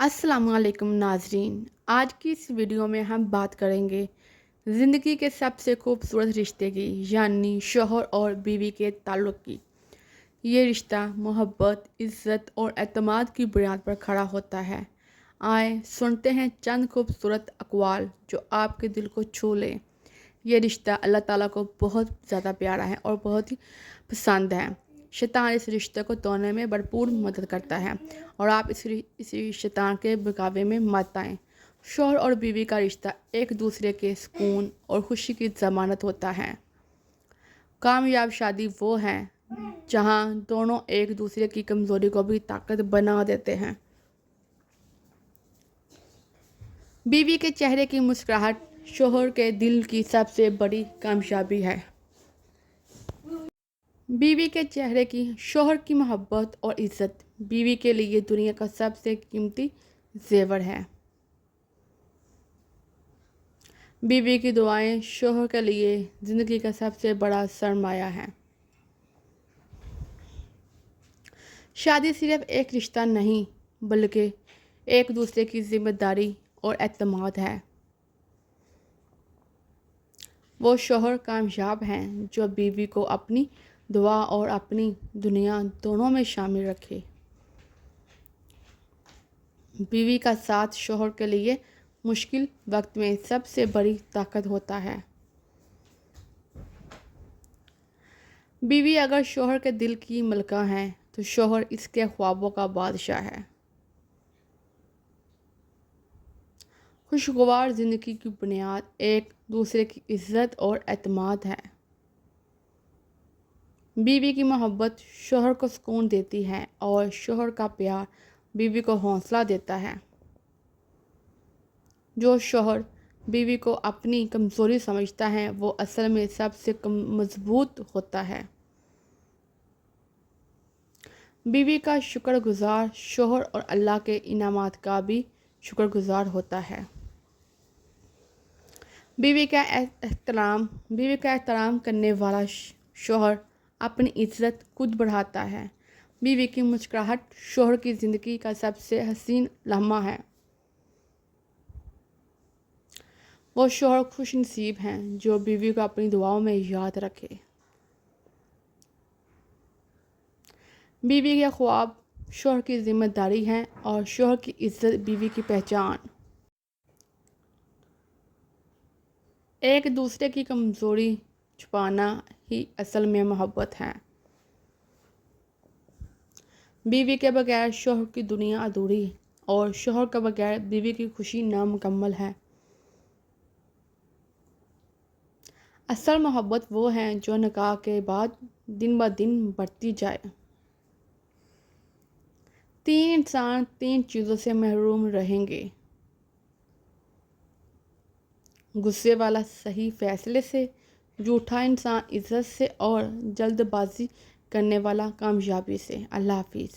अस्सलामुअलैकुम नाजरीन। आज की इस वीडियो में हम बात करेंगे ज़िंदगी के सबसे खूबसूरत रिश्ते की, यानी शौहर और बीवी के ताल्लुक़ की। ये रिश्ता मोहब्बत, इज़्ज़त और एतमाद की बुनियाद पर खड़ा होता है। आए सुनते हैं चंद खूबसूरत अक़वाल जो आपके दिल को छू लें। ये रिश्ता अल्लाह ताला को बहुत ज़्यादा प्यारा है और बहुत ही पसंद है। शैतान इस रिश्ते को तोड़ने में भरपूर मदद करता है और आप इस शैतान के बहकावे में मत आएँ। शौहर और बीवी का रिश्ता एक दूसरे के सुकून और खुशी की ज़मानत होता है। कामयाब शादी वो है जहाँ दोनों एक दूसरे की कमज़ोरी को भी ताकत बना देते हैं। बीवी के चेहरे की मुस्कुराहट शौहर के दिल की सबसे बड़ी कामयाबी है। बीवी के चेहरे की शौहर की मोहब्बत और इज़्ज़त बीवी के लिए दुनिया का सबसे कीमती जेवर है। बीवी की दुआएं शौहर के लिए ज़िंदगी का सबसे बड़ा सरमाया है। शादी सिर्फ एक रिश्ता नहीं बल्कि एक दूसरे की जिम्मेदारी और एतमाद है। वो शौहर कामयाब हैं जो बीवी को अपनी दुआ और अपनी दुनिया दोनों में शामिल रखे। बीवी का साथ शौहर के लिए मुश्किल वक्त में सबसे बड़ी ताकत होता है। बीवी अगर शौहर के दिल की मलका है तो शौहर इसके ख्वाबों का बादशाह है। खुशगवार ज़िंदगी की बुनियाद एक दूसरे की इज़्ज़त और एतमाद है। बीवी की मोहब्बत शौहर को सुकून देती है और शौहर का प्यार बीवी को हौसला देता है। जो शौहर बीवी को अपनी कमज़ोरी समझता है वो असल में सबसे मजबूत होता है। बीवी का शुक्रगुजार शौहर और अल्लाह के इनामात का भी शुक्रगुजार होता है। बीवी का एहतराम करने वाला शौहर अपनी इज़्ज़त खुद बढ़ाता है। बीवी की मुस्कुराहट शौहर की ज़िंदगी का सबसे हसीन लम्हा है। वो शौहर खुशनसीब हैं जो बीवी को अपनी दुआओं में याद रखे। बीवी के ख्वाब शौहर की जिम्मेदारी हैं और शौहर की इज़्ज़त बीवी की पहचान। एक दूसरे की कमज़ोरी छुपाना ही असल में मोहब्बत है। बीवी के बगैर शौहर की दुनिया अधूरी और शौहर के बगैर बीवी की खुशी नामुकम्मल है। असल मोहब्बत वो है जो निकाह के बाद दिन ब दिन बढ़ती जाए। तीन इंसान तीन चीज़ों से महरूम रहेंगे: गुस्से वाला सही फैसले से, झूठा इंसान इज़्ज़त से और जल्दबाजी करने वाला कामयाबी से। अल्लाह हाफिज़।